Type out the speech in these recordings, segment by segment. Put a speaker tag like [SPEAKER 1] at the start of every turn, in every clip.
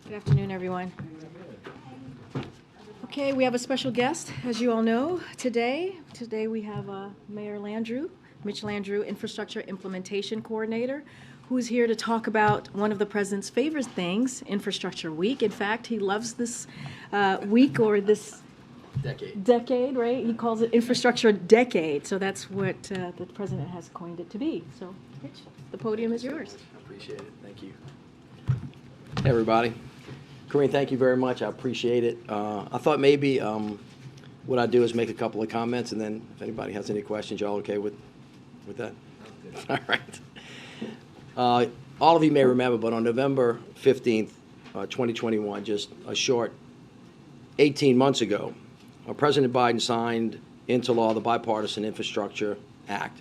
[SPEAKER 1] Good afternoon, everyone. Okay, we have a special guest, as you all know, today. Today we have Mayor Landrieu, Mitch Landrieu, Infrastructure Implementation Coordinator, who's here to talk about one of the president's favorite things, Infrastructure Week. In fact, he loves this week or this decade, right? He calls it Infrastructure Decade. So that's what the president has coined it to be. So, Mitch, the podium is yours.
[SPEAKER 2] I appreciate it. Thank you. Hey, everybody. Karine, thank you very much. I appreciate it. I thought maybe what I'd do is make a couple of comments, and then if anybody has any questions, y'all okay with that? All right. All of you may remember, but on November 15th, 2021, just a short 18 months ago, President Biden signed into law the Bipartisan Infrastructure Act,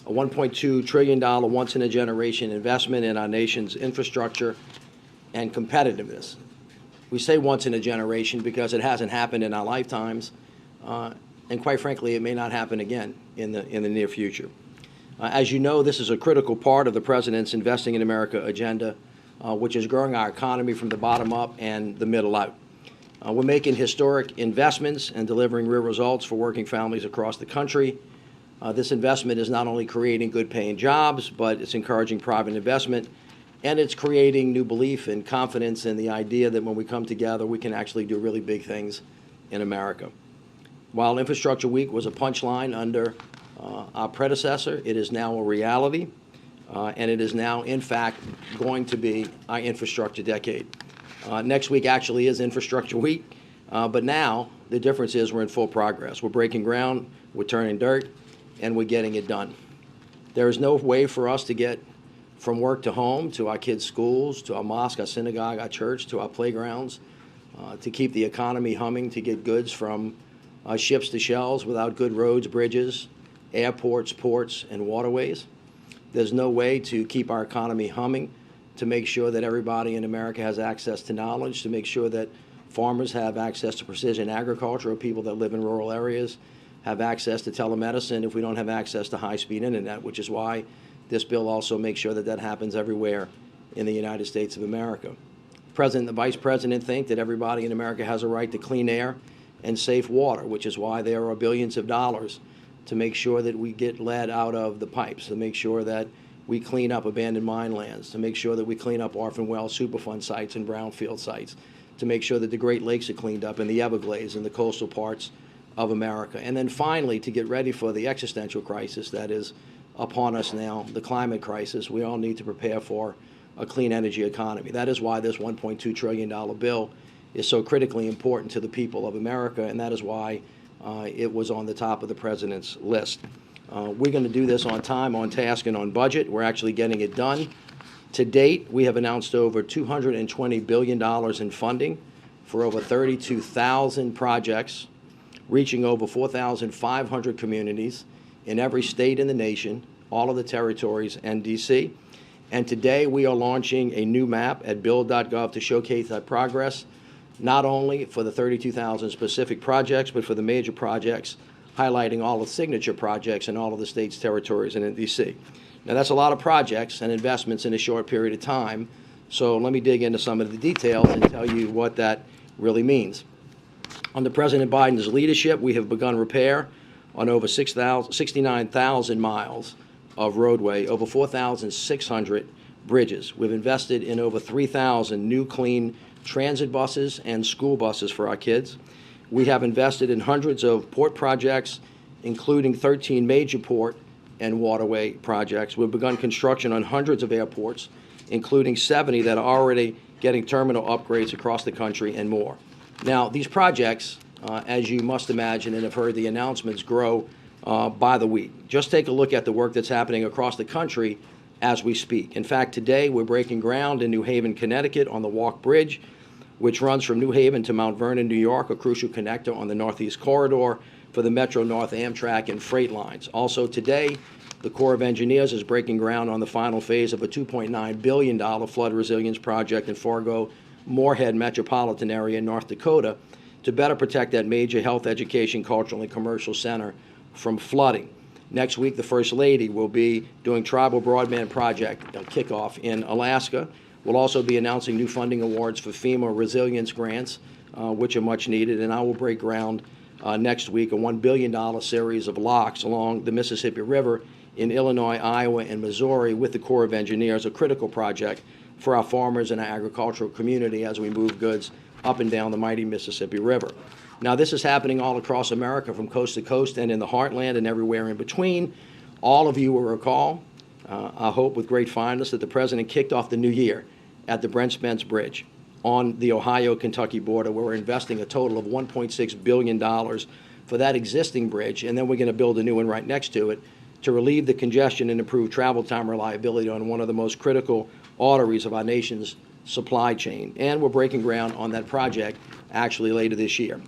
[SPEAKER 2] a $1.2 trillion once-in-a-generation investment in our nation's infrastructure and competitiveness. We say once in a generation because it hasn't happened in our lifetimes, and quite frankly, it may not happen again in the near future. As you know, this is a critical part of the President's Investing in America agenda, which is growing our economy from the bottom up and the middle out. We're making historic investments and delivering real results for working families across the country. This investment is not only creating good-paying jobs, but it's encouraging private investment, and it's creating new belief and confidence in the idea that when we come together, we can actually do really big things in America. While Infrastructure Week was a punchline under our predecessor, it is now a reality, and it is now, in fact, going to be our infrastructure decade. Next week actually is Infrastructure Week, but now the difference is we're in full progress. We're breaking ground, we're turning dirt, and we're getting it done. There is no way for us to get from work to home, to our kids' schools, to our mosque, our synagogue, our church, to our playgrounds, to keep the economy humming, to get goods from ships to shelves without good roads, bridges, airports, ports, and waterways. There's no way to keep our economy humming, to make sure that everybody in America has access to knowledge, to make sure that farmers have access to precision agriculture, or people that live in rural areas have access to telemedicine if we don't have access to high-speed internet, which is why this bill also makes sure that that happens everywhere in the United States of America. The President and the Vice President think that everybody in America has a right to clean air and safe water, which is why there are billions of dollars to make sure that we get lead out of the pipes, to make sure that we clean up abandoned mine lands, to make sure that we clean up orphan well Superfund sites and brownfield sites, to make sure that the Great Lakes are cleaned up and the Everglades and the coastal parts of America. And then finally, to get ready for the existential crisis that is upon us now, the climate crisis, we all need to prepare for a clean energy economy. That is why this $1.2 trillion bill is so critically important to the people of America, and that is why it was on the top of the President's list. We're going to do this on time, on task, and on budget. We're actually getting it done. To date, we have announced over $220 billion in funding for over 32,000 projects, reaching over 4,500 communities in every state in the nation, all of the territories, and D.C. And today we are launching a new map at build.gov to showcase that progress, not only for the 32,000 specific projects, but for the major projects, highlighting all the signature projects in all of the states, territories, and in D.C. Now, that's a lot of projects and investments in a short period of time, so let me dig into some of the details and tell you what that really means. Under President Biden's leadership, we have begun repair on over 69,000 miles of roadway, over 4,600 bridges. We've invested in over 3,000 new clean transit buses and school buses for our kids. We have invested in hundreds of port projects, including 13 major port and waterway projects. We've begun construction on hundreds of airports, including 70 that are already getting terminal upgrades across the country and more. Now, these projects, as you must imagine and have heard the announcements, grow by the week. Just take a look at the work that's happening across the country as we speak. In fact, today we're breaking ground in New Haven, Connecticut on the Walk Bridge, which runs from New Haven to Mount Vernon, New York, a crucial connector on the Northeast Corridor for the Metro North Amtrak and freight lines. Also today, the Corps of Engineers is breaking ground on the final phase of a $2.9 billion flood resilience project in Fargo-Moorhead metropolitan area in North Dakota to better protect that major health, education, cultural, and commercial center from flooding. Next week, the First Lady will be doing Tribal Broadband Project kickoff in Alaska. We'll also be announcing new funding awards for FEMA resilience grants, which are much needed, and I will break ground next week a $1 billion series of locks along the Mississippi River in Illinois, Iowa, and Missouri with the Corps of Engineers, a critical project for our farmers and our agricultural community as we move goods up and down the mighty Mississippi River. Now, this is happening all across America from coast to coast and in the heartland and everywhere in between. All of you will recall, I hope with great fondness, that the President kicked off the new year at the Brent Spence Bridge on the Ohio-Kentucky border, where we're investing a total of $1.6 billion for that existing bridge, and then we're going to build a new one right next to it to relieve the congestion and improve travel time reliability on one of the most critical arteries of our nation's supply chain. And we're breaking ground on that project actually later this year.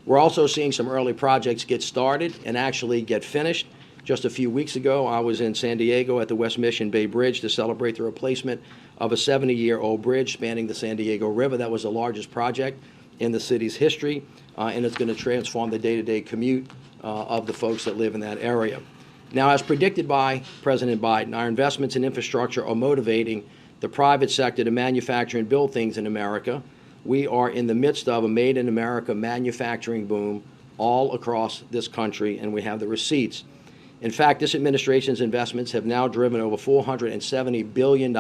[SPEAKER 2] We're also seeing some early projects get started and actually get finished. Just a few weeks ago, I was in San Diego at the West Mission Bay Bridge to celebrate the replacement of a 70-year-old bridge spanning the San Diego River. That was the largest project in the city's history, and it's going to transform the day-to-day commute of the folks that live in that area. Now, as predicted by President Biden, our investments in infrastructure are motivating the private sector to manufacture and build things in America. We are in the midst of a Made in America manufacturing boom all across this country, and we have the receipts. In fact, this administration's investments have now driven over $470 billion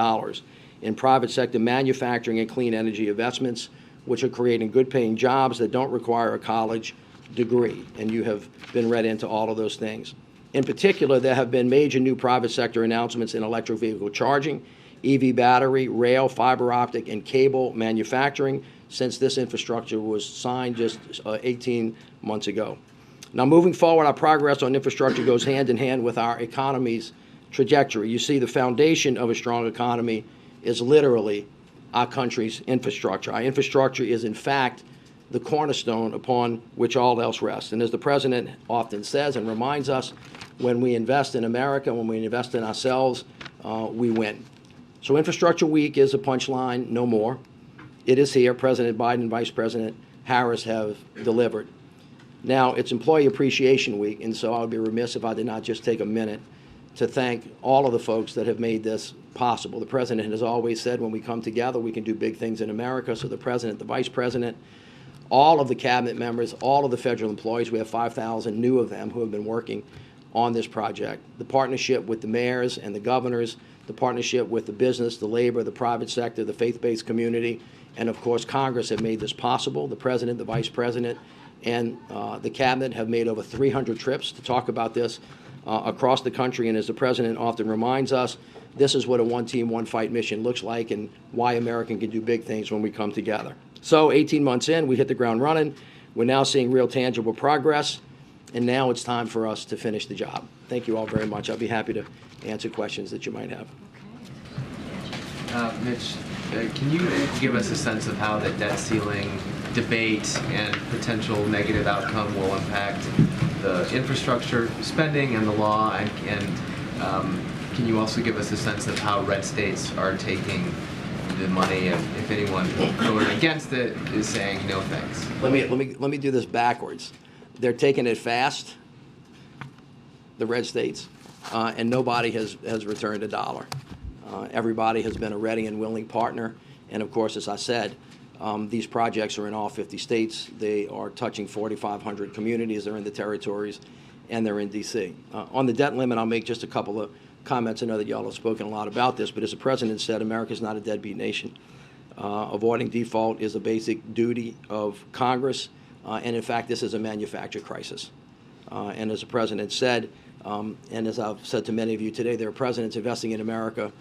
[SPEAKER 2] in private sector manufacturing and clean energy investments, which are creating good-paying jobs that don't require a college degree. And you have been read into all of those things. In particular, there have been major new private sector announcements in electric vehicle charging, EV battery, rail, fiber optic, and cable manufacturing since this infrastructure was signed just 18 months ago. Now, moving forward, our progress on infrastructure goes hand in hand with our economy's trajectory. You see, the foundation of a strong economy is literally our country's infrastructure. Our infrastructure is, in fact, the cornerstone upon which all else rests. And as the President often says and reminds us, when we invest in America, when we invest in ourselves, we win. So Infrastructure Week is a punchline, no more. It is here. President Biden and Vice President Harris have delivered. Now, it's Employee Appreciation Week, and so I would be remiss if I did not just take a minute to thank all of the folks that have made this possible. The President has always said when we come together, we can do big things in America. So the President, the Vice President, all of the cabinet members, all of the federal employees, we have 5,000 new of them who have been working on this project. The partnership with the mayors and the governors, the partnership with the business, the labor, the private sector, the faith-based community, and of course Congress have made this possible. The President, the Vice President, and the cabinet have made over 300 trips to talk about this across the country. And as the President often reminds us, this is what a one-team, one-fight mission looks like and why America can do big things when we come together. So 18 months in, we hit the ground running. We're now seeing real tangible progress, and now it's time for us to finish the job. Thank you all very much. I'll be happy to answer questions that you might have.
[SPEAKER 3] Mitch, can you give us a sense of how the debt ceiling debate and potential negative outcome will impact the infrastructure spending and the law, and can you also give us a sense of how red states are taking the money, and if anyone voted against it is saying no thanks?
[SPEAKER 2] Let me do this backwards. They're taking it fast, the red states, and nobody has returned a dollar. Everybody has been a ready and willing partner, and of course, as I said, these projects are in all 50 states. They are touching 4,500 communities. They're in the territories, and they're in D.C. On the debt limit, I'll make just a couple of comments. I know that y'all have spoken a lot about this, but as the President said, America's not a deadbeat nation. Avoiding default is a basic duty of Congress, and in fact, this is a manufactured crisis. And as the President said, and as I've said to many of you today, there are presidents investing in America.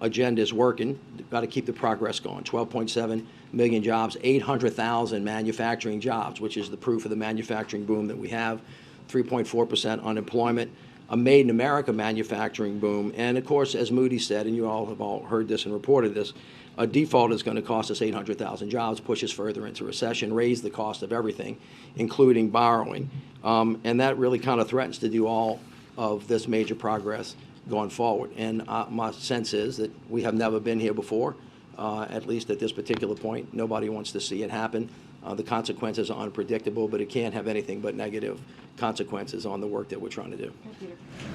[SPEAKER 2] Agenda is working. They've got to keep the progress going. 12.7 million jobs, 800,000 manufacturing jobs, which is the proof of the manufacturing boom that we have. 3.4% unemployment, a Made in America manufacturing boom. And of course, as Moody said, and you all have all heard this and reported this, a default is going to cost us 800,000 jobs, push us further into recession, raise the cost of everything, including borrowing. And that really kind of threatens to do all of this major progress going forward. And my sense is that we have never been here before. at least at this particular point. Nobody wants to see it happen. The consequences are unpredictable, but it can't have anything but negative consequences on the work that we're trying to do.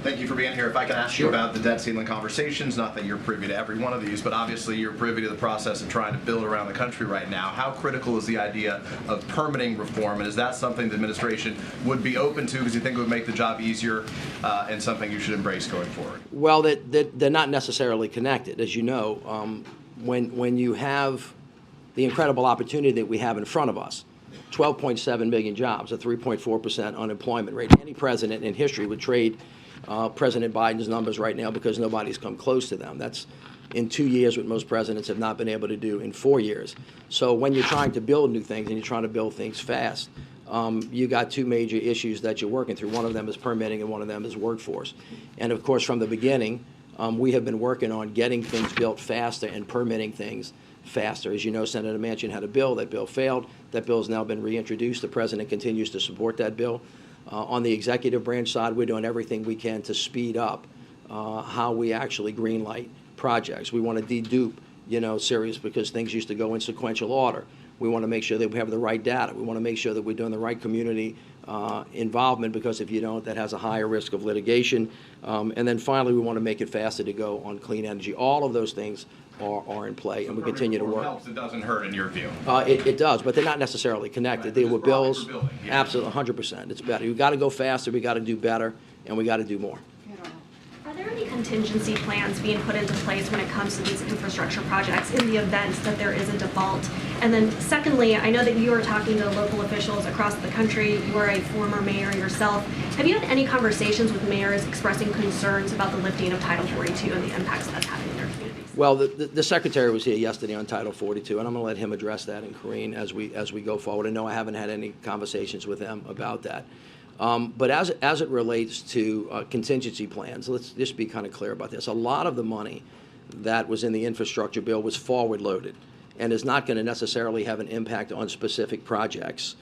[SPEAKER 4] Thank you for being here. If I can ask you about the debt ceiling conversations, not that you're privy to every one of these, but obviously you're privy to the process of trying to build around the country right now. How critical is the idea of permitting reform, and is that something the administration would be open to because you think it would make the job easier and something you should embrace going forward?
[SPEAKER 2] Well, they're not necessarily connected. As you know, when you have the incredible opportunity that we have in front of us, 12.7 million jobs, a 3.4% unemployment rate. Any president in history would trade President Biden's numbers right now because nobody's come close to them. That's in 2 years what most presidents have not been able to do in 4 years. So when you're trying to build new things and you're trying to build things fast, you got two major issues that you're working through. One of them is permitting and one of them is workforce. And of course, from the beginning, we have been working on getting things built faster and permitting things faster. As you know, Senator Manchin had a bill. That bill failed. That bill has now been reintroduced. The president continues to support that bill. On the executive branch side, we're doing everything we can to speed up how we actually greenlight projects. We want to dedupe, series because things used to go in sequential order. We want to make sure that we have the right data. We want to make sure that we're doing the right community involvement, because if you don't, that has a higher risk of litigation. And then finally, we want to make it faster to go on clean energy. All of those things are in play, and we continue to work.
[SPEAKER 4] Helps, it doesn't hurt in your view.
[SPEAKER 2] It does, but they're not necessarily connected.
[SPEAKER 4] Right,
[SPEAKER 2] They were bills.
[SPEAKER 4] building, yeah.
[SPEAKER 2] Absolutely, 100%. It's better. We've got to go faster. We got to do better, and we got to do more.
[SPEAKER 5] Are there any contingency plans being put into place when it comes to these infrastructure projects in the event that there is a default? And then secondly, I know that you are talking to local officials across the country. You are a former mayor yourself. Have you had any conversations with mayors expressing concerns about the lifting of Title 42 and the impacts that's having in their communities?
[SPEAKER 2] Well, the secretary was here yesterday on Title 42, and I'm going to let him address that, and Karine, as we go forward. I know I haven't had any conversations with them about that. But as it relates to contingency plans, let's just be kind of clear about this. A lot of the money that was in the infrastructure bill was forward-loaded and is not going to necessarily have an impact on specific projects,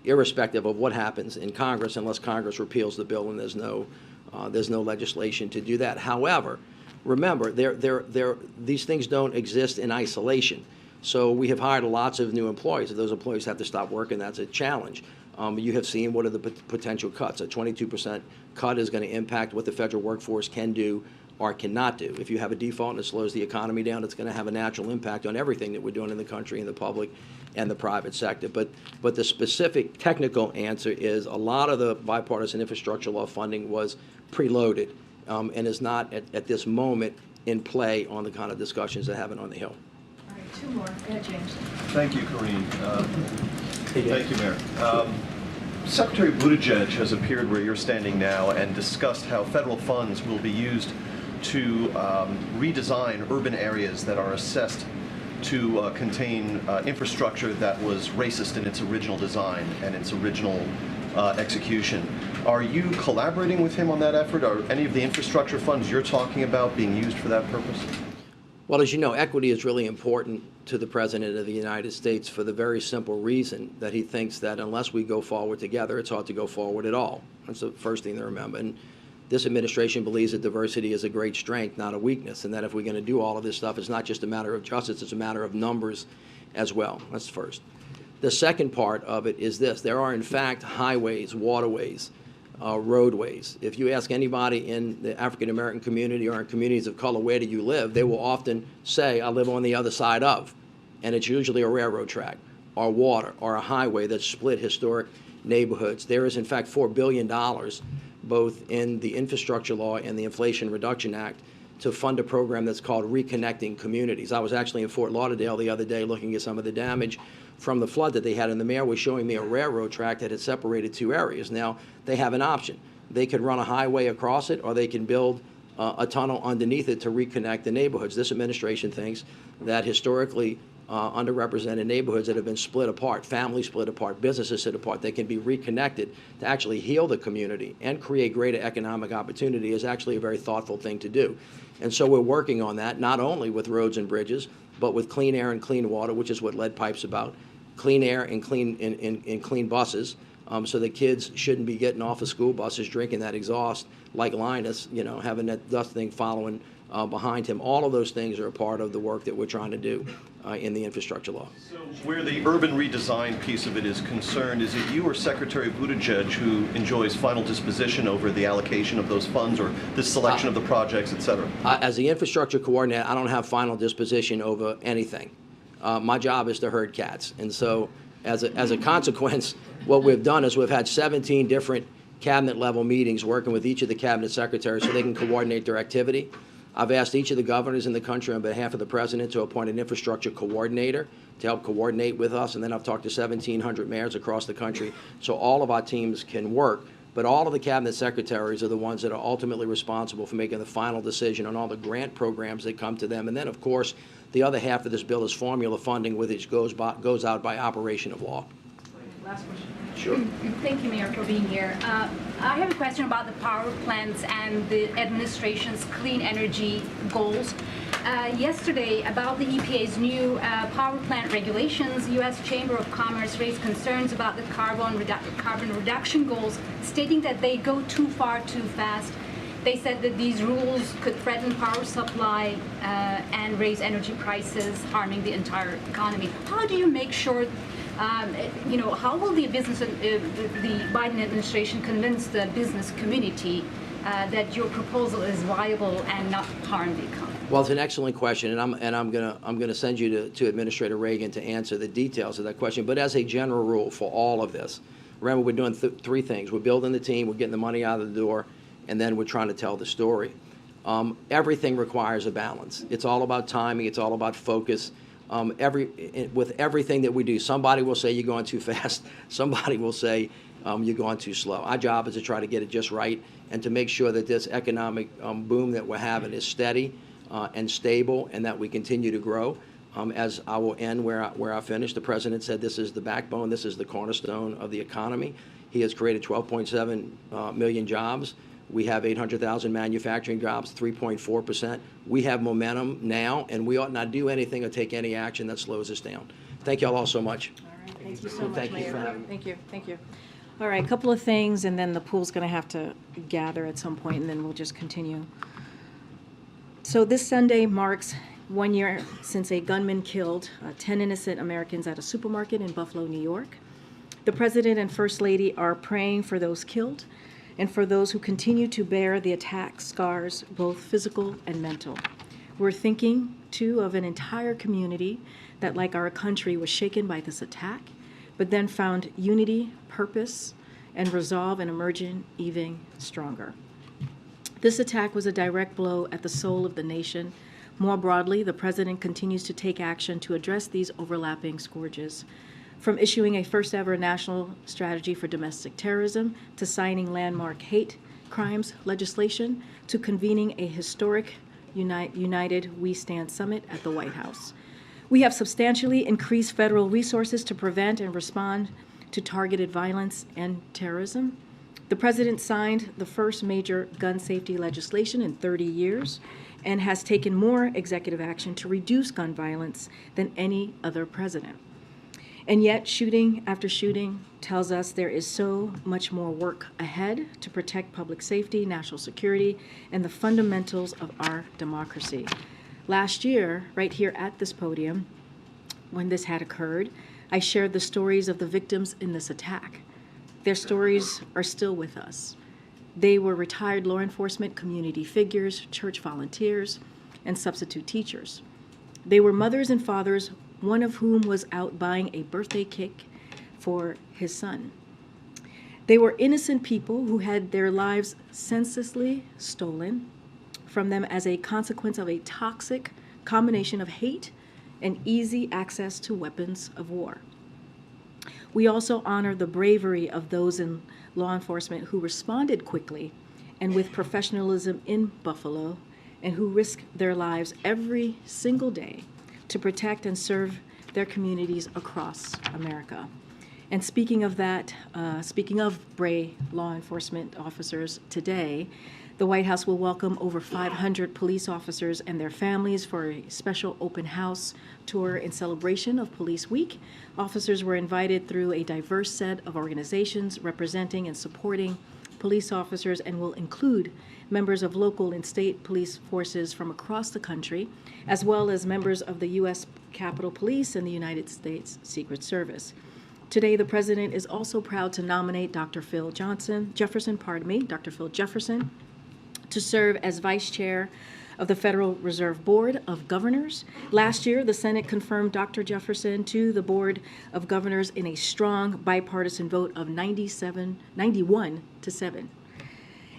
[SPEAKER 2] irrespective of what happens in Congress, unless Congress repeals the bill and there's no legislation to do that. However, remember, these things don't exist in isolation. So we have hired lots of new employees. If those employees have to stop working, that's a challenge. You have seen what are the potential cuts. A 22% cut is going to impact what the federal workforce can do or cannot do. If you have a default and it slows the economy down, it's going to have a natural impact on everything that we're doing in the country, in the public and the private sector. But the specific technical answer is a lot of the bipartisan infrastructure law funding was preloaded and is not at this moment in play on the kind of discussions they're having on the Hill.
[SPEAKER 1] All right, two more. James.
[SPEAKER 6] Thank you, Karine. Thank you, Mayor. Secretary Buttigieg has appeared where you're standing now and discussed how federal funds will be used to redesign urban areas that are assessed to contain infrastructure that was racist in its original design and its original execution. Are you collaborating with him on that effort? Are any of the infrastructure funds you're talking about being used for that purpose?
[SPEAKER 2] Well, as you know, equity is really important to the President of the United States for the very simple reason that he thinks that unless we go forward together, it's hard to go forward at all. That's the first thing to remember. And this administration believes that diversity is a great strength, not a weakness, and that if we're going to do all of this stuff, it's not just a matter of justice, it's a matter of numbers as well. That's first. The second part of it is this. There are, in fact, highways, waterways, roadways. If you ask anybody in the African-American community or in communities of color, where do you live, they will often say, I live on the other side of. And it's usually a railroad track or water or a highway that split historic neighborhoods. There is, in fact, $4 billion both in the infrastructure law and the Inflation Reduction Act to fund a program that's called Reconnecting Communities. I was actually in Fort Lauderdale the other day looking at some of the damage from the flood that they had, and the mayor was showing me a railroad track that had separated two areas. Now, they have an option. They could run a highway across it, or they can build a tunnel underneath it to reconnect the neighborhoods. This administration thinks that historically underrepresented neighborhoods that have been split apart, families split apart, businesses split apart, they can be reconnected to actually heal the community and create greater economic opportunity is actually a very thoughtful thing to do. And so we're working on that, not only with roads and bridges, but with clean air and clean water, which is what Lead Pipe's about, clean air and clean buses, so that kids shouldn't be getting off of school buses drinking that exhaust like Linus, having that dust thing following behind him. All of those things are a part of the work that we're trying to do in the infrastructure law.
[SPEAKER 6] So where the urban redesign piece of it is concerned, is it you or Secretary Buttigieg who enjoys final disposition over the allocation of those funds or the selection of the projects, et cetera?
[SPEAKER 2] As the infrastructure coordinator, I don't have final disposition over anything. My job is to herd cats. And so as a consequence, what we've done is we've had 17 different cabinet level meetings working with each of the cabinet secretaries so they can coordinate their activity. I've asked each of the governors in the country on behalf of the president to appoint an infrastructure coordinator to help coordinate with us, and then I've talked to 1,700 mayors across the country so all of our teams can work. But all of the cabinet secretaries are the ones that are ultimately responsible for making the final decision on all the grant programs that come to them. And then, of course, the other half of this bill is formula funding, which goes out by operation of law.
[SPEAKER 1] Last question.
[SPEAKER 2] Sure.
[SPEAKER 7] Thank you, Mayor, for being here. I have a question about the power plants and the administration's clean energy goals. Yesterday, about the EPA's new power plant regulations, U.S. Chamber of Commerce raised concerns about the carbon reduction goals, stating that they go too far too fast. They said that these rules could threaten power supply and raise energy prices, harming the entire economy. How do you make sure how will the Biden administration convince the business community that your proposal is viable and not harm the economy?
[SPEAKER 2] Well, it's an excellent question, and I'm gonna send you to Administrator Reagan to answer the details of that question. But as a general rule for all of this, remember we're doing three things: we're building the team, we're getting the money out of the door, and then we're trying to tell the story. Everything requires a balance. It's all about timing. It's all about focus. With everything that we do, somebody will say you're going too fast. Somebody will say you're going too slow. Our job is to try to get it just right and to make sure that this economic boom that we're having is steady and stable, and that we continue to grow. As I will end where I finished, the president said this is the backbone, this is the cornerstone of the economy. He has created 12.7 million jobs. We have 800,000 manufacturing jobs, 3.4%. We have momentum now, and we ought not do anything or take any action that slows us down. Thank you all so much.
[SPEAKER 1] All right, thank you so much,
[SPEAKER 2] Thank you
[SPEAKER 1] Mayor.
[SPEAKER 2] for having me.
[SPEAKER 1] Thank you. All right, a couple of things, and then the pool's going to have to gather at some point, and then we'll just continue. So this Sunday marks 1 year since a gunman killed 10 innocent Americans at a supermarket in Buffalo, New York. The President and First Lady are praying for those killed and for those who continue to bear the attack scars, both physical and mental. We're thinking, too, of an entire community that, like our country, was shaken by this attack, but then found unity, purpose, and resolve and emerging even stronger. This attack was a direct blow at the soul of the nation. More broadly, the President continues to take action to address these overlapping scourges. From issuing a first-ever national strategy for domestic terrorism, to signing landmark hate crimes legislation, to convening a historic United We Stand Summit at the White House. We have substantially increased federal resources to prevent and respond to targeted violence and terrorism. The President signed the first major gun safety legislation in 30 years and has taken more executive action to reduce gun violence than any other president. And yet, shooting after shooting tells us there is so much more work ahead to protect public safety, national security, and the fundamentals of our democracy. Last year, right here at this podium, when this had occurred, I shared the stories of the victims in this attack. Their stories are still with us. They were retired law enforcement, community figures, church volunteers, and substitute teachers. They were mothers and fathers, one of whom was out buying a birthday cake for his son. They were innocent people who had their lives senselessly stolen from them as a consequence of a toxic combination of hate and easy access to weapons of war. We also honor the bravery of those in law enforcement who responded quickly and with professionalism in Buffalo, and who risk their lives every single day to protect and serve their communities across America. And speaking of that, speaking of brave law enforcement officers today, the White House will welcome over 500 police officers and their families for a special open house tour in celebration of Police Week. Officers were invited through a diverse set of organizations representing and supporting police officers and will include members of local and state police forces from across the country, as well as members of the U.S. Capitol Police and the United States Secret Service. Today, the President is also proud to nominate Dr. Phil Jefferson, to serve as Vice Chair of the Federal Reserve Board of Governors. Last year, the Senate confirmed Dr. Jefferson to the Board of Governors in a strong bipartisan vote of 91 to 7.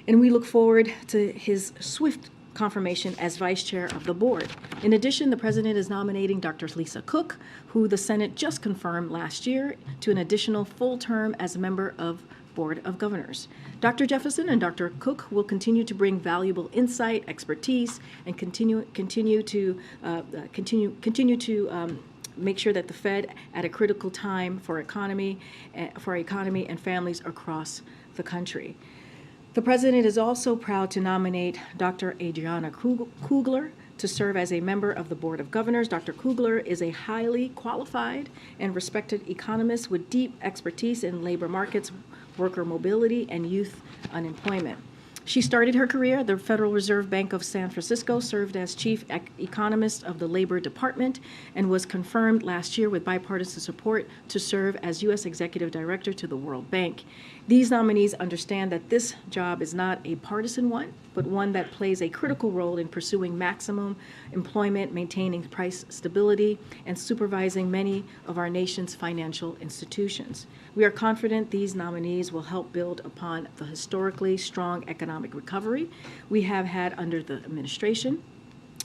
[SPEAKER 1] And we look forward to his swift confirmation as Vice Chair of the Board. In addition, the President is nominating Dr. Lisa Cook, who the Senate just confirmed last year, to an additional full term as a member of Board of Governors. Dr. Jefferson and Dr. Cook will continue to bring valuable insight, expertise, and continue to make sure that the Fed, at a critical time for our economy and families across the country. The President is also proud to nominate Dr. Adriana Kugler to serve as a member of the Board of Governors. Dr. Kugler is a highly qualified and respected economist with deep expertise in labor markets, worker mobility, and youth unemployment. She started her career at the Federal Reserve Bank of San Francisco, served as chief economist of the Labor Department, and was confirmed last year with bipartisan support to serve as U.S. Executive Director to the World Bank. These nominees understand that this job is not a partisan one, but one that plays a critical role in pursuing maximum employment, maintaining price stability, and supervising many of our nation's financial institutions. We are confident these nominees will help build upon the historically strong economic recovery we have had under the administration.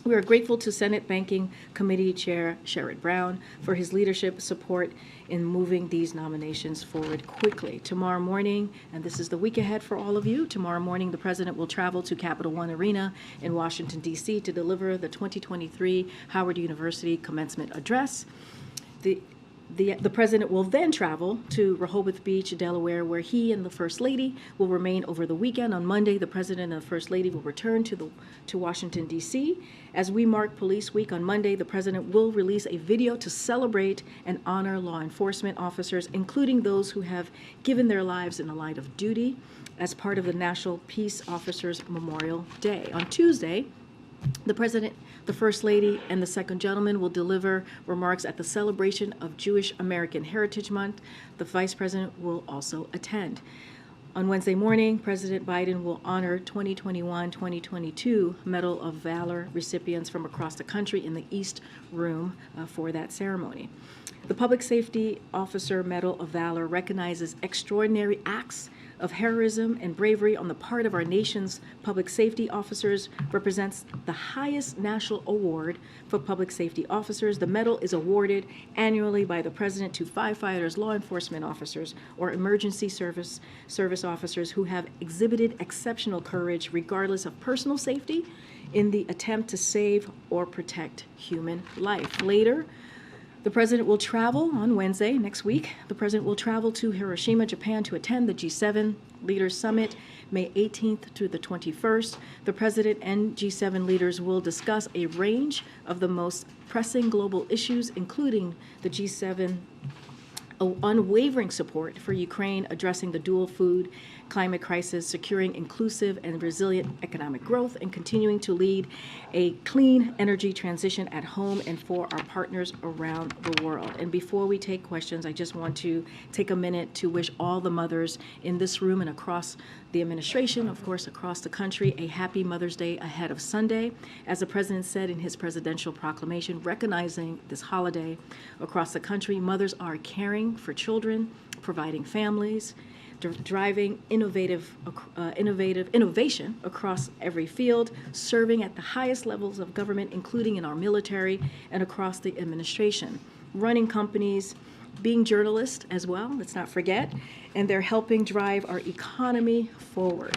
[SPEAKER 1] We are grateful to Senate Banking Committee Chair Sherrod Brown for his leadership support in moving these nominations forward quickly. Tomorrow morning, and this is the week ahead for all of you, tomorrow morning the President will travel to Capital One Arena in Washington, D.C. to deliver the 2023 Howard University commencement address. The President will then travel to Rehoboth Beach, Delaware, where he and the First Lady will remain over the weekend. On Monday, the President and the First Lady will return to Washington, D.C. As we mark Police Week on Monday, the President will release a video to celebrate and honor law enforcement officers, including those who have given their lives in the line of duty as part of the National Peace Officers Memorial Day. On Tuesday, the President, the First Lady, and the Second Gentleman will deliver remarks at the celebration of Jewish American Heritage Month. The Vice President will also attend. On Wednesday morning, President Biden will honor 2021-2022 Medal of Valor recipients from across the country in the East Room for that ceremony. The Public Safety Officer Medal of Valor recognizes extraordinary acts of heroism and bravery on the part of our nation's public safety officers, represents the highest national award for public safety officers. The medal is awarded annually by the President to firefighters, law enforcement officers, or emergency service officers who have exhibited exceptional courage regardless of personal safety in the attempt to save or protect human life. Later, the President will travel on Wednesday next week. The President will travel to Hiroshima, Japan to attend the G7 Leaders Summit, May 18th to the 21st. The President and G7 leaders will discuss a range of the most pressing global issues, including the G7 unwavering support for Ukraine, addressing the dual food climate crisis, securing inclusive and resilient economic growth, and continuing to lead a clean energy transition at home and for our partners around the world. And before we take questions, I just want to take a minute to wish all the mothers in this room and across the administration, of course, across the country, a happy Mother's Day ahead of Sunday. As the President said in his presidential proclamation, recognizing this holiday across the country, mothers are caring for children, providing families, driving innovation across every field, serving at the highest levels of government, including in our military and across the administration, running companies, being journalists as well, let's not forget, and they're helping drive our economy forward.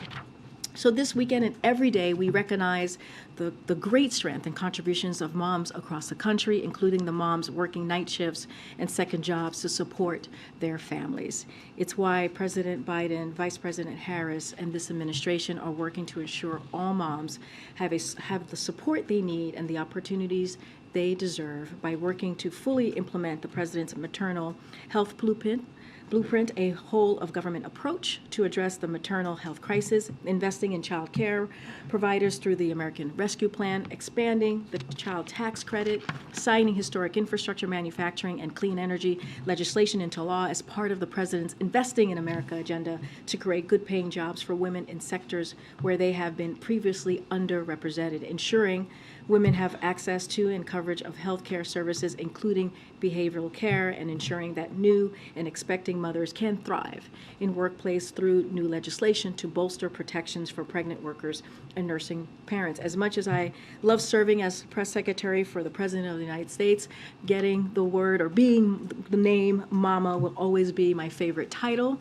[SPEAKER 1] So this weekend and every day, we recognize the great strength and contributions of moms across the country, including the moms working night shifts and second jobs to support their families. It's why President Biden, Vice President Harris, and this administration are working to ensure all moms have the support they need and the opportunities they deserve by working to fully implement the President's maternal health blueprint, Blueprint, a whole-of-government approach to address the maternal health crisis, investing in child care providers through the American Rescue Plan, expanding the child tax credit, signing historic infrastructure, manufacturing, and clean energy legislation into law as part of the President's Investing in America agenda to create good-paying jobs for women in sectors where they have been previously underrepresented, ensuring women have access to and coverage of health care services, including behavioral care, and ensuring that new and expecting mothers can thrive in workplace through new legislation to bolster protections for pregnant workers and nursing parents. As much as I love serving as press secretary for the President of the United States, getting the word or being the name Mama will always be my favorite title.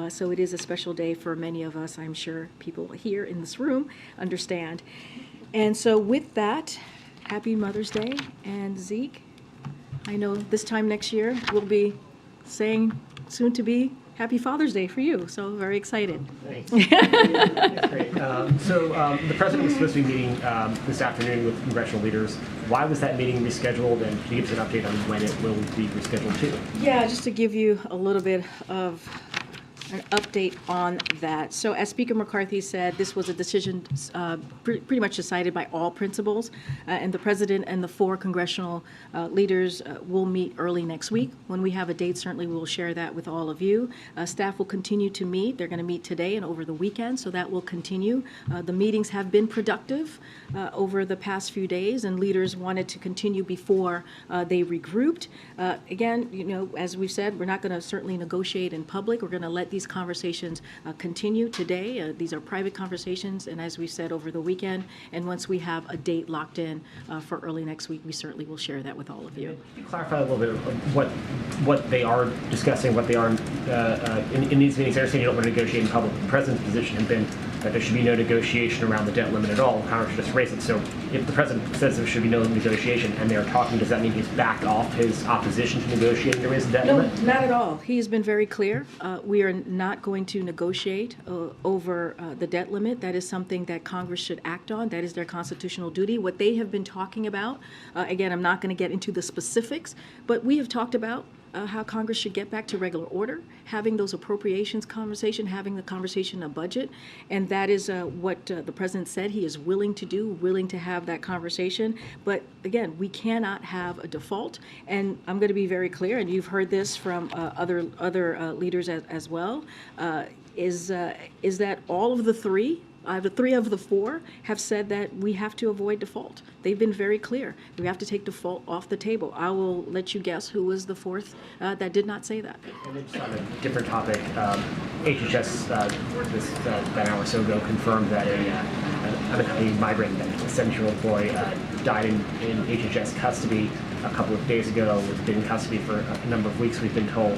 [SPEAKER 1] So it is a special day for many of us. I'm sure people here in this room understand. And so with that, happy Mother's Day. And Zeke, I know this time next year we'll be saying soon to be Happy Father's Day for you. So very excited.
[SPEAKER 8] Thanks. That's great. The president was supposed to be meeting this afternoon with congressional leaders. Why was that meeting rescheduled, and can you give us an update on when it will be rescheduled to?
[SPEAKER 1] Yeah, just to give you a little bit of an update on that. So as Speaker McCarthy said, this was a decision pretty much decided by all principals, and the president and the 4 congressional leaders will meet early next week. When we have a date, certainly we will share that with all of you. Staff will continue to meet. They're going to meet today and over the weekend, so that will continue. The meetings have been productive over the past few days, and leaders wanted to continue before they regrouped. Again, you know, as we've said, we're not going to certainly negotiate in public. We're going to let these conversations continue today. These are private conversations, and as we said, over the weekend. And once we have a date locked in for early next week, we certainly will share that with all of you.
[SPEAKER 8] Can you clarify a little bit of what they are discussing, what they are in these meetings? I understand you don't want to negotiate in public. The president's position had been that there should be no negotiation around the debt limit at all. Congress should just raise it. So if the president says there should be no negotiation and they're talking, does that mean he's backed off his opposition to negotiating to raise the debt limit?
[SPEAKER 1] No, not at all. He has been very clear. We are not going to negotiate over the debt limit. That is something that Congress should act on. That is their constitutional duty. What they have been talking about, again, I'm not going to get into the specifics, but we have talked about how Congress should get back to regular order, having those appropriations conversation, having the conversation of budget, and that is what the president said he is willing to do, willing to have that conversation. But again, we cannot have a default, and I'm going to be very clear, and you've heard this from other leaders as well, is that all of the 3 the 3 of the 4 have said that we have to avoid default. They've been very clear. We have to take default off the table. I will let you guess who was the 4th that did not say that.
[SPEAKER 8] And then just on a different topic, HHS about an hour or so ago confirmed that an unaccompanied migrant, a 17-year-old boy, died in HHS custody a couple of days ago. Has been in custody for a number of weeks, we've been told.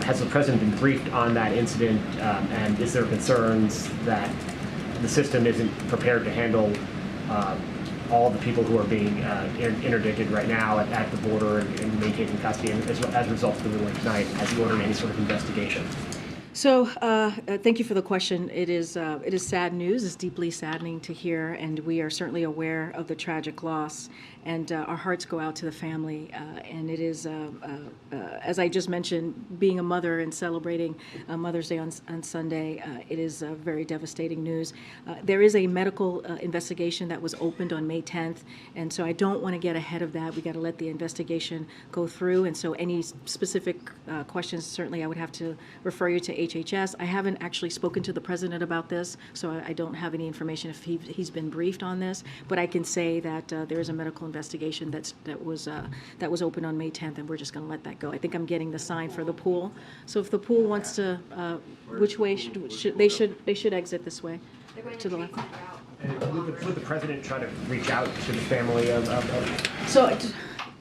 [SPEAKER 8] Has the president been briefed on that incident, and is there concerns that the system isn't prepared to handle all the people who are being interdicted right now at the border and maintaining custody, and as a result of the ruling tonight? Has he ordered any sort of investigation?
[SPEAKER 1] So thank you for the question. It is sad news. It's deeply saddening to hear, and we are certainly aware of the tragic loss, and our hearts go out to the family. And it is, as I just mentioned, being a mother and celebrating Mother's Day on Sunday, it is very devastating news. There is a medical investigation that was opened on May 10th, and so I don't want to get ahead of that. We got to let the investigation go through, and so any specific questions, certainly I would have to refer you to HHS. I haven't actually spoken to the president about this, so I don't have any information if he's been briefed on this. But I can say that there is a medical investigation that was open on May 10th, and we're just going to let that go. I think I'm getting the sign for the pool. So if the pool wants to, which way they should exit this way, to the left.
[SPEAKER 8] And would the president try to reach out to the family of
[SPEAKER 1] So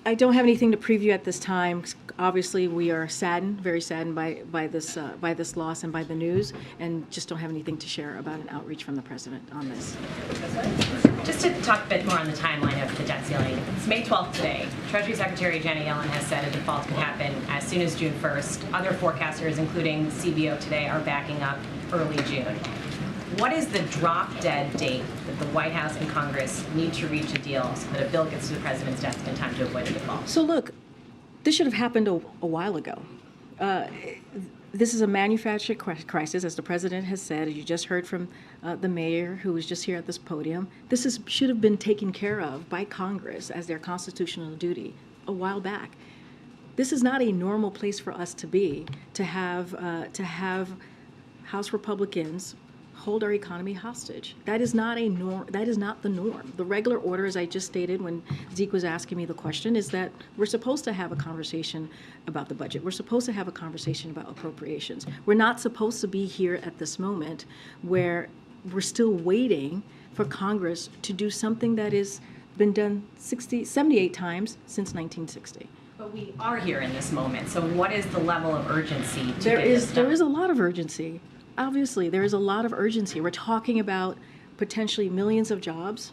[SPEAKER 1] I don't have anything to preview at this time. Obviously, we are saddened, very saddened by this loss and by the news, and just don't have anything to share about an outreach from the president on this.
[SPEAKER 9] Just to talk a bit more on the timeline of the debt ceiling, it's May 12th today. Treasury Secretary Janet Yellen has said a default could happen as soon as June 1st. Other forecasters, including CBO today, are backing up early June. What is the drop-dead date that the White House and Congress need to reach a deal so that a bill gets to the president's desk in time to avoid a default?
[SPEAKER 1] So look, this should have happened a while ago. This is a manufactured crisis, as the president has said. You just heard from the mayor, who was just here at this podium. This should have been taken care of by Congress as their constitutional duty a while back. This is not a normal place for us to be, to have House Republicans hold our economy hostage. That is not a norm. That is not the norm. The regular order, as I just stated when Zeke was asking me the question, is that we're supposed to have a conversation about the budget. We're supposed to have a conversation about appropriations. We're not supposed to be here at this moment where we're still waiting for Congress to do something that has been done 78 times since 1960.
[SPEAKER 9] But we are here in this moment, so what is the level of urgency to
[SPEAKER 1] There
[SPEAKER 9] get this done?
[SPEAKER 1] is a lot of urgency. Obviously, there is a lot of urgency. We're talking about potentially millions of jobs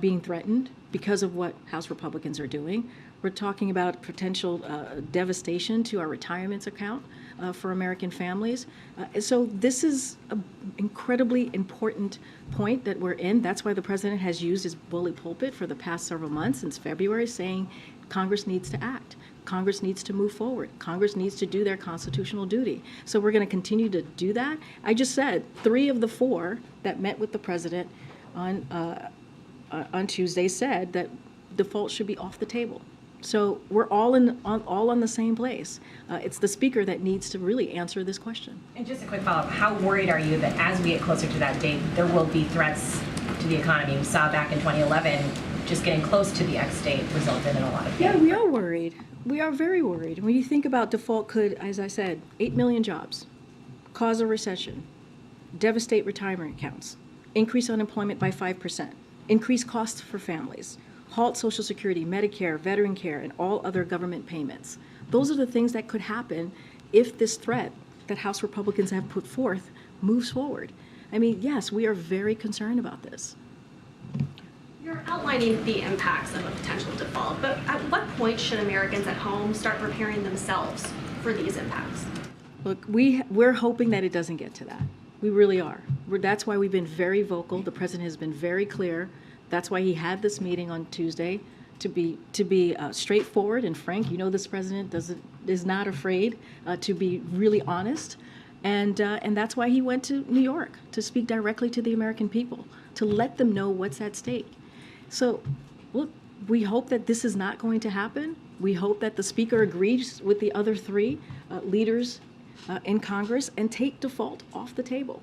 [SPEAKER 1] being threatened because of what House Republicans are doing. We're talking about potential devastation to our retirements account for American families. So this is an incredibly important point that we're in. That's why the president has used his bully pulpit for the past several months, since February, saying Congress needs to act. Congress needs to move forward. Congress needs to do their constitutional duty. So we're going to continue to do that. I just said 3 of the 4 that met with the president on Tuesday said that default should be off the table. So we're all on the same place. It's the speaker that needs to really answer this question.
[SPEAKER 9] And just a quick follow-up, how worried are you that as we get closer to that date, there will be threats to the economy? We saw back in 2011, just getting close to the X date resulted in a lot of
[SPEAKER 1] Yeah,
[SPEAKER 9] pain.
[SPEAKER 1] we are worried. We are very worried. When you think about default could, as I said, 8 million jobs, cause a recession, devastate retirement accounts, increase unemployment by 5%, increase costs for families, halt Social Security, Medicare, veteran care, and all other government payments. Those are the things that could happen if this threat that House Republicans have put forth moves forward. I mean, yes, we are very concerned about this.
[SPEAKER 5] You're outlining the impacts of a potential default, but at what point should Americans at home start preparing themselves for these impacts?
[SPEAKER 1] Look, we're hoping that it doesn't get to that. We really are. That's why we've been very vocal. The president has been very clear. That's why he had this meeting on Tuesday, to be straightforward and frank. You know, this president is not afraid to be really honest, and that's why he went to New York to speak directly to the American people, to let them know what's at stake. So, look, we hope that this is not going to happen. We hope that the speaker agrees with the other 3 leaders in Congress and take default off the table.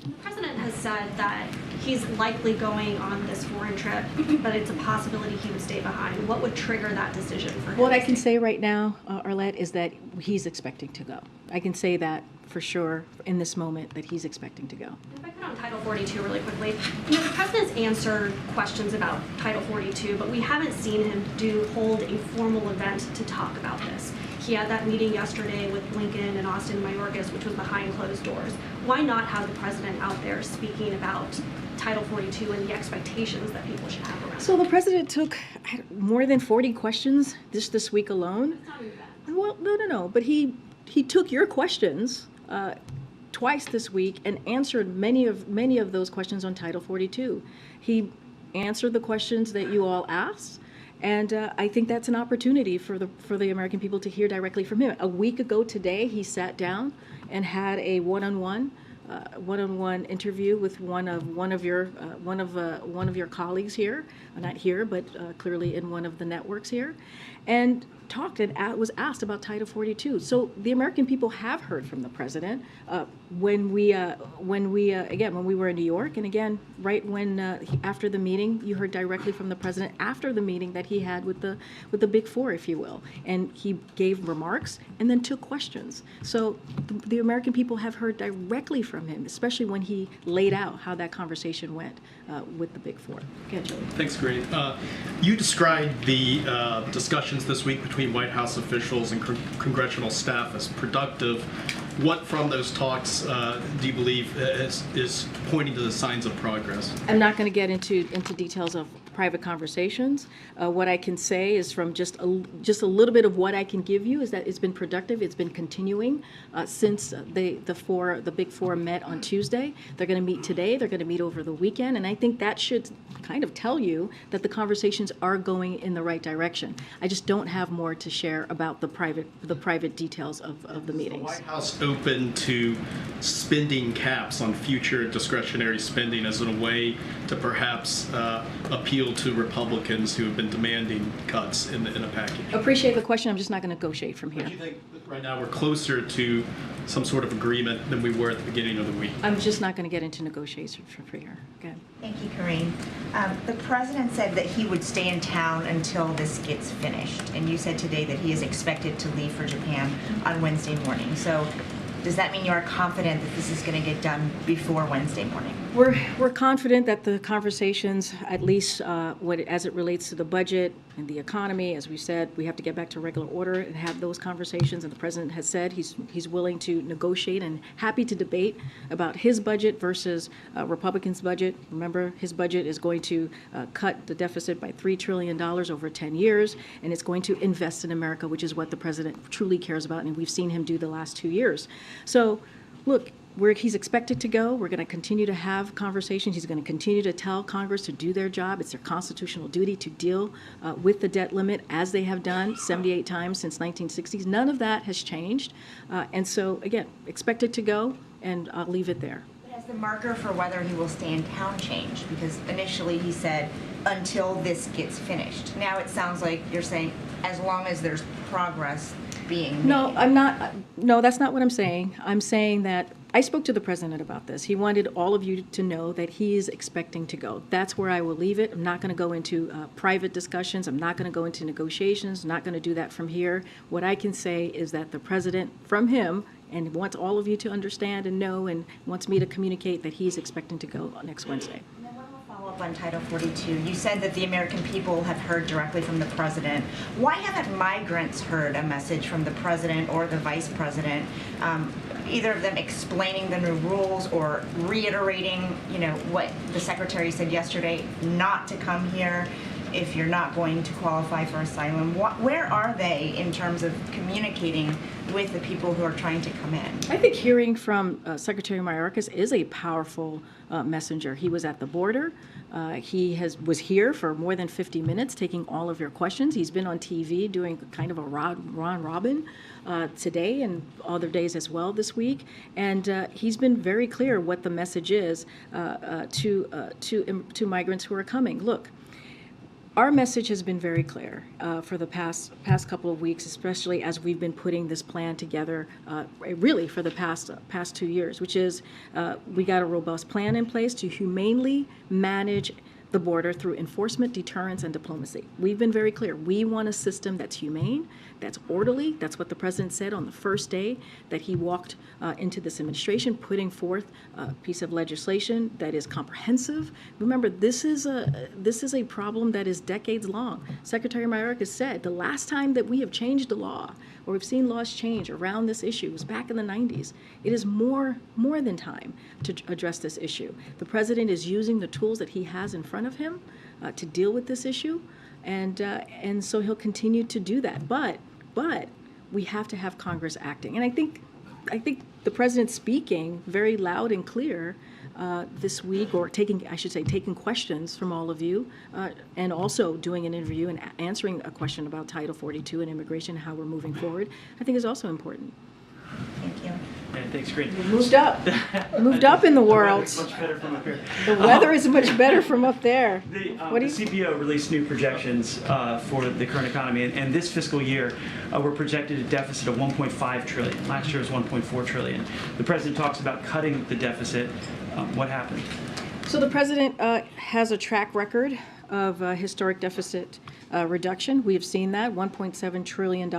[SPEAKER 5] The president has said that he's likely going on this foreign trip, but it's a possibility he would stay behind. What would trigger that decision for him?
[SPEAKER 1] What I can say right now, Arlette, is that he's expecting to go. I can say that for sure in this moment, that he's expecting to go.
[SPEAKER 5] If I could on Title 42 really quickly, you know, the president's answered questions about Title 42, but we haven't seen him hold a formal event to talk about this. He had that meeting yesterday with Blinken and Austin Mayorkas, which was behind closed doors. Why not have the president out there speaking about Title 42 and the expectations that people should have around it?
[SPEAKER 1] So the president took more than 40 questions this week alone.
[SPEAKER 5] It's not even bad.
[SPEAKER 1] Well, no. But he took your questions twice this week and answered many of those questions on Title 42. He answered the questions that you all asked. And I think that's an opportunity for the American people to hear directly from him. A week ago today, he sat down and had a one-on-one interview with one of your colleagues here, not here, but clearly in one of the networks here, and talked and was asked about Title 42. So the American people have heard from the president when we were in New York, and again right when after the meeting, you heard directly from the president after the meeting that he had with the Big Four, if you will, and he gave remarks and then took questions. So the American people have heard directly from him, especially when he laid out how that conversation went with the Big Four. Go ahead, Joey.
[SPEAKER 10] Thanks, Karine. You described the discussions this week between White House officials and congressional staff as productive. What from those talks do you believe is pointing to the signs of progress?
[SPEAKER 1] I'm not going to get into details of private conversations. What I can say is from just a little bit of what I can give you is that it's been productive. It's been continuing since the Big Four met on Tuesday. They're going to meet today. They're going to meet over the weekend, and I think that should kind of tell you that the conversations are going in the right direction. I just don't have more to share about the private details of the meetings.
[SPEAKER 10] White House open to spending caps on future discretionary spending as a way to perhaps appeal to Republicans who have been demanding cuts in a package?
[SPEAKER 1] Appreciate the question. I'm just not going to negotiate from here.
[SPEAKER 10] Do you think that right now we're closer to some sort of agreement than we were at the beginning of the week?
[SPEAKER 1] I'm just not going to get into negotiations from here. Okay.
[SPEAKER 11] Thank you, Karine. The president said that he would stay in town until this gets finished, and you said today that he is expected to leave for Japan on Wednesday morning. So does that mean you are confident that this is going to get done before Wednesday morning?
[SPEAKER 1] We're confident that the conversations, at least as it relates to the budget and the economy, as we said, we have to get back to regular order and have those conversations. And the president has said he's willing to negotiate and happy to debate about his budget versus Republicans' budget. Remember, his budget is going to cut the deficit by $3 trillion over 10 years, and it's going to invest in America, which is what the president truly cares about, and we've seen him do the last 2 years. So, look, where he's expected to go, we're going to continue to have conversations. He's going to continue to tell Congress to do their job. It's their constitutional duty to deal with the debt limit, as they have done 78 times since 1960s. None of that has changed. And so, again, expected to go, and I'll leave it there.
[SPEAKER 11] Has the marker for whether he will stay in town changed? Because initially he said, until this gets finished. Now it sounds like you're saying, as long as there's progress being made.
[SPEAKER 1] No, I'm not. No, that's not what I'm saying. I'm saying that I spoke to the president about this. He wanted all of you to know that he is expecting to go. That's where I will leave it. I'm not going to go into private discussions. I'm not going to go into negotiations. I'm not going to do that from here. What I can say is that the president, from him, and wants all of you to understand and know, and wants me to communicate that he's expecting to go next Wednesday.
[SPEAKER 11] Follow up on Title 42. You said that the American people have heard directly from the president. Why haven't migrants heard a message from the president or the vice president, either of them explaining the new rules or reiterating, what the secretary said yesterday, not to come here if you're not going to qualify for asylum? Where are they in terms of communicating with the people who are trying to come in?
[SPEAKER 1] I think hearing from Secretary Mayorkas is a powerful messenger. He was at the border. He was here for more than 50 minutes taking all of your questions. He's been on TV doing kind of a Ron Robin today and other days as well this week. And he's been very clear what the message is to migrants who are coming. Look, our message has been very clear for the past couple of weeks, especially as we've been putting this plan together, really for the past 2 years, which is we got a robust plan in place to humanely manage the border through enforcement, deterrence, and diplomacy. We've been very clear. We want a system that's humane, that's orderly. That's what the president said on the first day that he walked into this administration, putting forth a piece of legislation that is comprehensive. Remember, this is a problem that is decades long. Secretary Mayorkas said the last time that we have changed the law or we've seen laws change around this issue was back in the 90s. It is more than time to address this issue. The president is using the tools that he has in front of him to deal with this issue, and so he'll continue to do that. But we have to have Congress acting, and I think the president speaking very loud and clear this week, or taking questions from all of you, and also doing an interview and answering a question about Title 42 and immigration, how we're moving forward, I think is also important.
[SPEAKER 11] Thank you.
[SPEAKER 8] And thanks, Karine.
[SPEAKER 1] Moved up in the world.
[SPEAKER 8] Much better from up here.
[SPEAKER 1] The weather is much better from up there.
[SPEAKER 8] The CBO released new projections for the current economy, and this fiscal year we're projected a deficit of $1.5 trillion. Last year was $1.4 trillion. The president talks about cutting the deficit. What happened?
[SPEAKER 1] So the president has a track record of historic deficit reduction. We have seen that, $1.7 trillion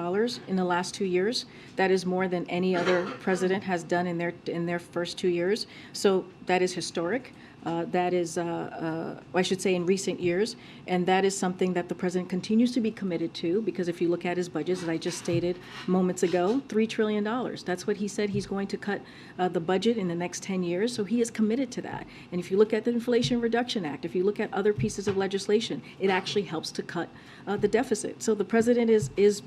[SPEAKER 1] in the last 2 years. That is more than any other president has done in their first 2 years. So that is historic. That is, I should say, in recent years, and that is something that the president continues to be committed to, because if you look at his budgets, as I just stated moments ago, $3 trillion. That's what he said he's going to cut the budget in the next 10 years, so he is committed to that. And if you look at the Inflation Reduction Act, if you look at other pieces of legislation, it actually helps to cut the deficit. So the president is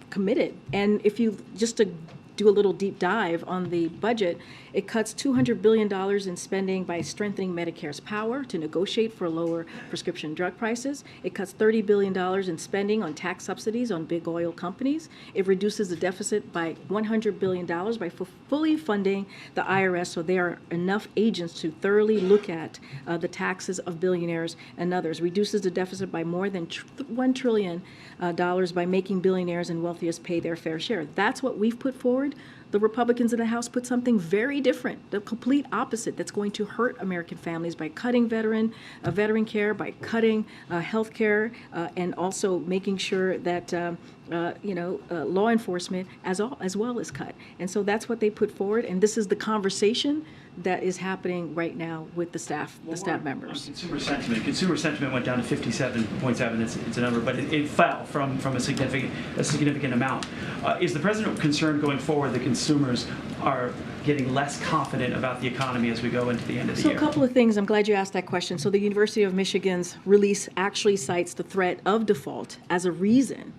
[SPEAKER 1] committed. And if you, just to do a little deep dive on the budget, it cuts $200 billion in spending by strengthening Medicare's power to negotiate for lower prescription drug prices. It cuts $30 billion in spending on tax subsidies on big oil companies. It reduces the deficit by $100 billion by fully funding the IRS, so there are enough agents to thoroughly look at the taxes of billionaires and others. Reduces the deficit by more than $1 trillion by making billionaires and wealthiest pay their fair share. That's what we've put forward. The Republicans in the House put something very different, the complete opposite, that's going to hurt American families by cutting veteran care, by cutting health care, and also making sure that law enforcement as well is cut. And so that's what they put forward, and this is the conversation that is happening right now with the staff members.
[SPEAKER 12] Consumer sentiment went down to 57.7. It's a number, but it fell from a significant amount. Is the president concerned going forward that consumers are getting less confident about the economy as we go into the end of the year?
[SPEAKER 1] So a couple of things. I'm glad you asked that question. So the University of Michigan's release actually cites the threat of default as a reason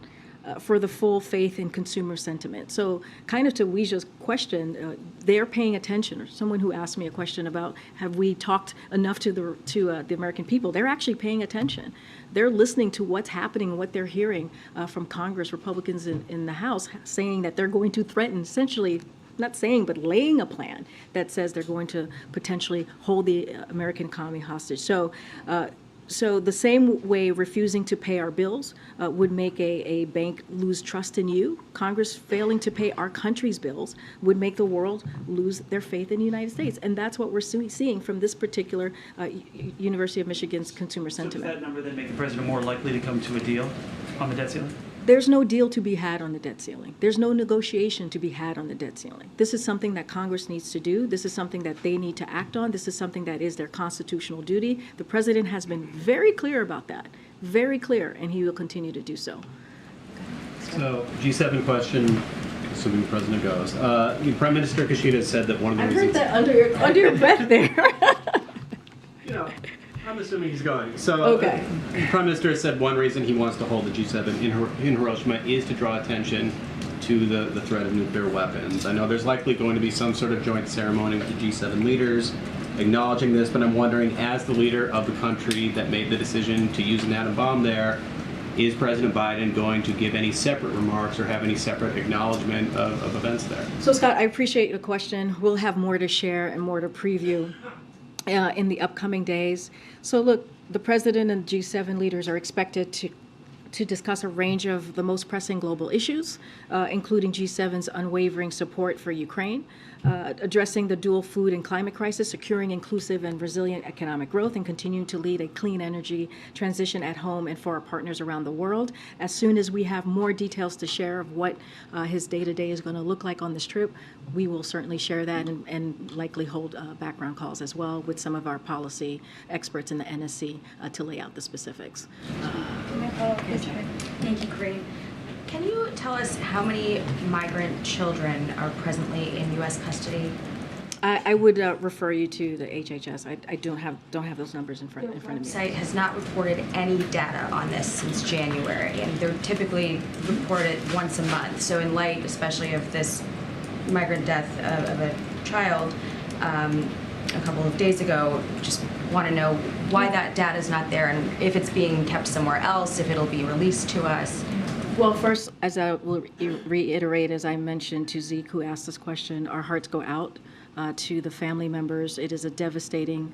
[SPEAKER 1] for the full faith in consumer sentiment. So kind of to Weijie's question, they're paying attention, or someone who asked me a question about have we talked enough to the American people, they're actually paying attention. They're listening to what's happening and what they're hearing from Congress, Republicans in the House, saying that they're going to threaten, essentially, not saying, but laying a plan that says they're going to potentially hold the American economy hostage. So the same way refusing to pay our bills would make a bank lose trust in you, Congress failing to pay our country's bills would make the world lose their faith in the United States. And that's what we're seeing from this particular University of Michigan's consumer sentiment.
[SPEAKER 12] So does that number then make the president more likely to come to a deal on the debt ceiling?
[SPEAKER 1] There's no deal to be had on the debt ceiling. There's no negotiation to be had on the debt ceiling. This is something that Congress needs to do. This is something that they need to act on. This is something that is their constitutional duty. The president has been very clear about that, very clear, and he will continue to do so.
[SPEAKER 13] So, G7 question, assuming the president goes. Prime Minister Kishida said that one of the reasons...
[SPEAKER 1] I heard that under your breath there.
[SPEAKER 13] I'm assuming he's going. So,
[SPEAKER 1] okay.
[SPEAKER 13] The Prime Minister said one reason he wants to hold the G7 in Hiroshima is to draw attention to the threat of nuclear weapons. I know there's likely going to be some sort of joint ceremony with the G7 leaders acknowledging this, but I'm wondering, as the leader of the country that made the decision to use an atom bomb there, is President Biden going to give any separate remarks or have any separate acknowledgement of events there?
[SPEAKER 1] So, Scott, I appreciate your question. We'll have more to share and more to preview in the upcoming days. So look, the president and G7 leaders are expected to discuss a range of the most pressing global issues, including G7's unwavering support for Ukraine, addressing the dual food and climate crisis, securing inclusive and resilient economic growth, and continuing to lead a clean energy transition at home and for our partners around the world. As soon as we have more details to share of what his day-to-day is going to look like on this trip, we will certainly share that and likely hold background calls as well with some of our policy experts in the NSC to lay out the specifics.
[SPEAKER 14] Thank you, Karine. Can you tell us how many migrant children are presently in U.S. custody?
[SPEAKER 1] I would refer you to the HHS. I don't have those numbers in front of me.
[SPEAKER 14] The website has not reported any data on this since January, and they're typically reported once a month. So in light, especially of this migrant death of a child a couple of days ago, just want to know why that data is not there and if it's being kept somewhere else, if it'll be released to us.
[SPEAKER 1] Well, first, as I will reiterate, as I mentioned to Zeke, who asked this question, our hearts go out to the family members. It is a devastating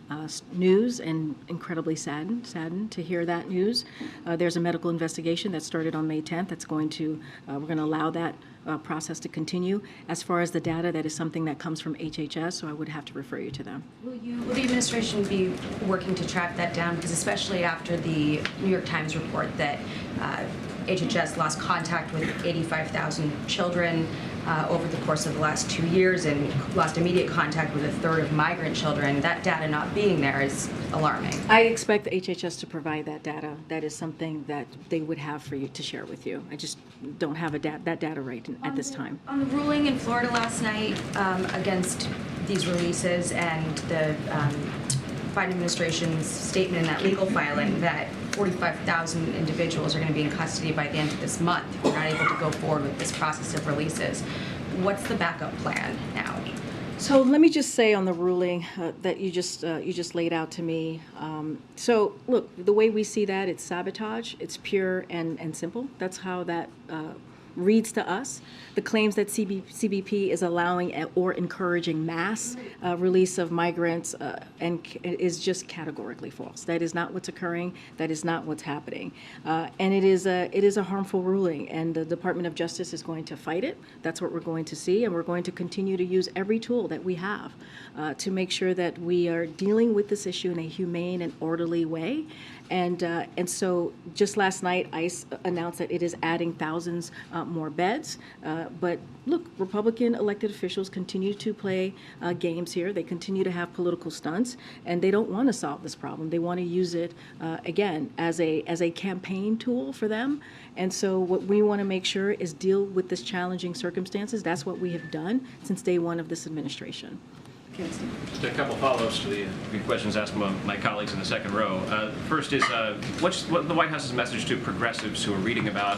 [SPEAKER 1] news and incredibly saddened to hear that news. There's a medical investigation that started on May 10th. That's we're going to allow that process to continue. As far as the data, that is something that comes from HHS, so I would have to refer you to them.
[SPEAKER 14] Will the administration be working to track that down? Because especially after the New York Times report that HHS lost contact with 85,000 children over the course of the last 2 years and lost immediate contact with a third of migrant children, that data not being there is alarming.
[SPEAKER 1] I expect the HHS to provide that data. That is something that they would have for you to share with you. I just don't have that data right at this time.
[SPEAKER 14] On the ruling in Florida last night against these releases and the Biden administration's statement in that legal filing that 45,000 individuals are going to be in custody by the end of this month if we're not able to go forward with this process of releases. What's the backup plan now?
[SPEAKER 1] So let me just say on the ruling that you just laid out to me. So look, the way we see that, it's sabotage. It's pure and simple. That's how that reads to us. The claims that CBP is allowing or encouraging mass release of migrants and is just categorically false. That is not what's occurring. That is not what's happening. And it is a harmful ruling, and the Department of Justice is going to fight it. That's what we're going to see, and we're going to continue to use every tool that we have to make sure that we are dealing with this issue in a humane and orderly way. And so just last night, ICE announced that it is adding thousands more beds. But look, Republican elected officials continue to play games here. They continue to have political stunts, and they don't want to solve this problem. They want to use it, again, as a campaign tool for them. And so what we want to make sure is deal with this challenging circumstances. That's what we have done since day one of this administration.
[SPEAKER 15] Just a couple follow-ups to the questions asked by my colleagues in the second row. First is, what's the White House's message to progressives who are reading about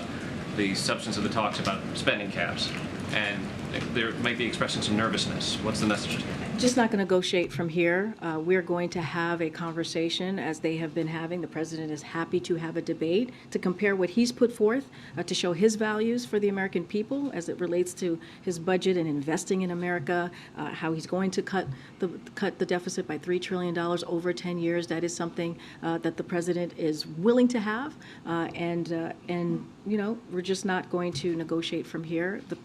[SPEAKER 15] the substance of the talks about spending caps, and there might be expressing some nervousness? What's the message to them?
[SPEAKER 1] Just not going to negotiate from here. We're going to have a conversation as they have been having. The president is happy to have a debate to compare what he's put forth to show his values for the American people as it relates to his budget and investing in America, how he's going to cut the deficit by $3 trillion over 10 years. That is something that the president is willing to have. And you know, we're just not going to negotiate from here. The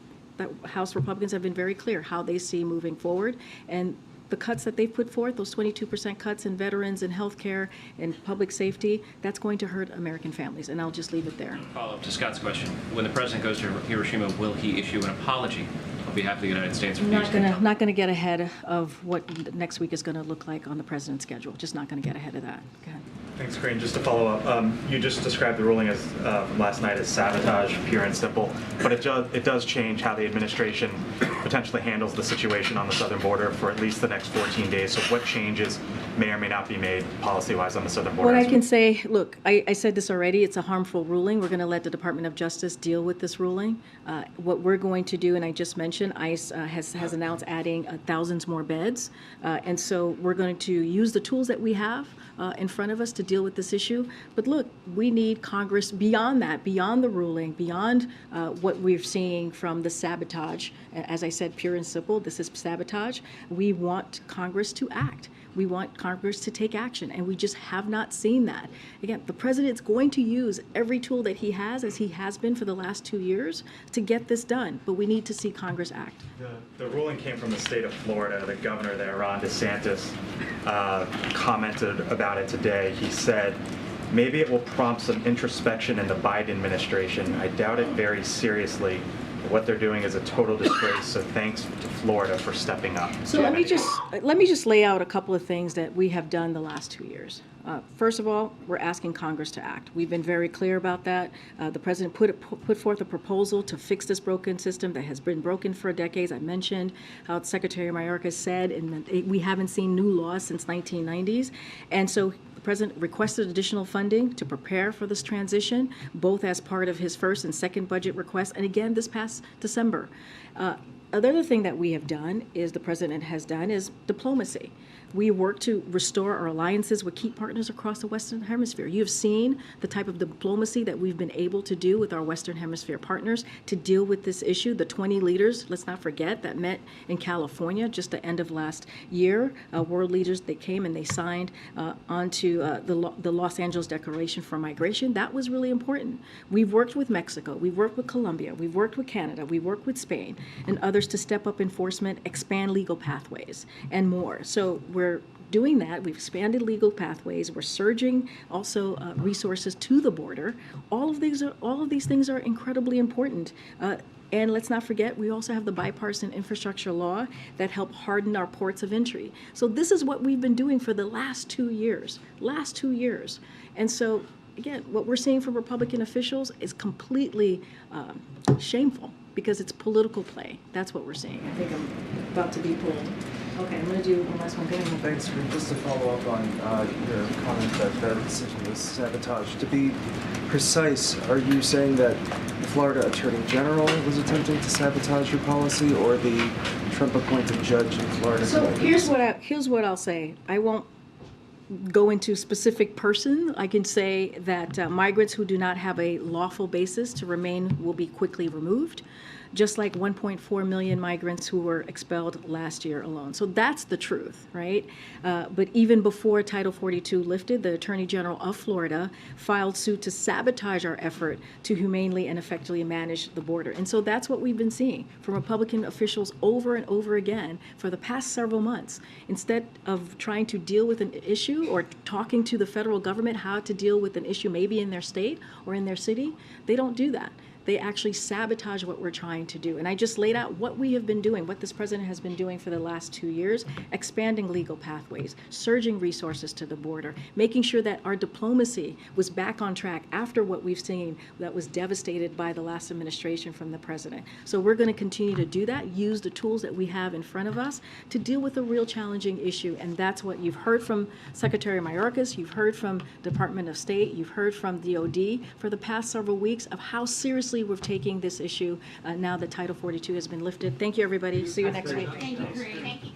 [SPEAKER 1] House Republicans have been very clear how they see moving forward, and the cuts that they've put forth, those 22% cuts in veterans and health care and public safety, that's going to hurt American families, and I'll just leave it there.
[SPEAKER 15] Follow up to Scott's question. When the president goes to Hiroshima, will he issue an apology on behalf of the United States?
[SPEAKER 1] Not going to get ahead of what next week is going to look like on the president's schedule. Just not going to get ahead of that. Go ahead.
[SPEAKER 16] Thanks, Karine. Just to follow up, you just described the ruling as from last night as sabotage, pure and simple, but it does change how the administration potentially handles the situation on the southern border for at least the next 14 days. So what changes may or may not be made policy-wise on the southern border?
[SPEAKER 1] What I can say, look, I said this already, it's a harmful ruling. We're going to let the Department of Justice deal with this ruling. What we're going to do, and I just mentioned, ICE has announced adding thousands more beds. And so we're going to use the tools that we have in front of us to deal with this issue. But look, we need Congress beyond that, beyond the ruling, beyond what we're seeing from the sabotage. As I said, pure and simple, this is sabotage. We want Congress to act. We want Congress to take action, and we just have not seen that. Again, the president's going to use every tool that he has, as he has been for the last 2 years, to get this done, but we need to see Congress act.
[SPEAKER 16] The ruling came from the state of Florida. The governor there, Ron DeSantis, commented about it today. He said, maybe it will prompt some introspection in the Biden administration. I doubt it very seriously. What they're doing is a total disgrace, so thanks to Florida for stepping up.
[SPEAKER 1] So let me just lay out a couple of things that we have done the last 2 years. First of all, we're asking Congress to act. We've been very clear about that. The president put forth a proposal to fix this broken system that has been broken for decades. I mentioned how Secretary Mayorkas said, and we haven't seen new laws since 1990s. And so the president requested additional funding to prepare for this transition, both as part of his first and second budget request, and again this past December. Another thing that we have done is the president has done is diplomacy. We work to restore our alliances with key partners across the Western Hemisphere. You have seen the type of diplomacy that we've been able to do with our Western Hemisphere partners to deal with this issue. The 20 leaders, let's not forget, that met in California just the end of last year. World leaders, they came and they signed onto the Los Angeles Declaration for Migration. That was really important. We've worked with Mexico. We've worked with Colombia. We've worked with Canada. We've worked with Spain and others to step up enforcement, expand legal pathways, and more. So we're doing that. We've expanded legal pathways. We're surging also resources to the border. All of these things are incredibly important. And let's not forget, we also have the bipartisan infrastructure law that helped harden our ports of entry. So this is what we've been doing for the last 2 years. And so, again, what we're seeing from Republican officials is completely shameful because it's political play. That's what we're seeing. I think I'm about to be pulled. Okay, I'm going to do one last one. Go ahead.
[SPEAKER 17] Thanks, Karine. Just to follow up on your comment that the decision was sabotage. To be precise, are you saying that the Florida Attorney General was attempting to sabotage your policy, or the Trump-appointed judge in Florida?
[SPEAKER 1] So here's what I'll say. I won't go into specific person. I can say that migrants who do not have a lawful basis to remain will be quickly removed, just like 1.4 million migrants who were expelled last year alone. So that's the truth, right? But even before Title 42 lifted, the Attorney General of Florida filed suit to sabotage our effort to humanely and effectively manage the border. And so that's what we've been seeing from Republican officials over and over again for the past several months. Instead of trying to deal with an issue or talking to the federal government how to deal with an issue maybe in their state or in their city, they don't do that. They actually sabotage what we're trying to do. And I just laid out what we have been doing, what this president has been doing for the last 2 years, expanding legal pathways, surging resources to the border, making sure that our diplomacy was back on track after what we've seen that was devastated by the last administration from the president. So we're going to continue to do that, use the tools that we have in front of us to deal with a real challenging issue. And that's what you've heard from Secretary Mayorkas, you've heard from Department of State, you've heard from DOD for the past several weeks of how seriously we're taking this issue now that Title 42 has been lifted. Thank you, everybody. See you next week.
[SPEAKER 11] Thank you, Karine.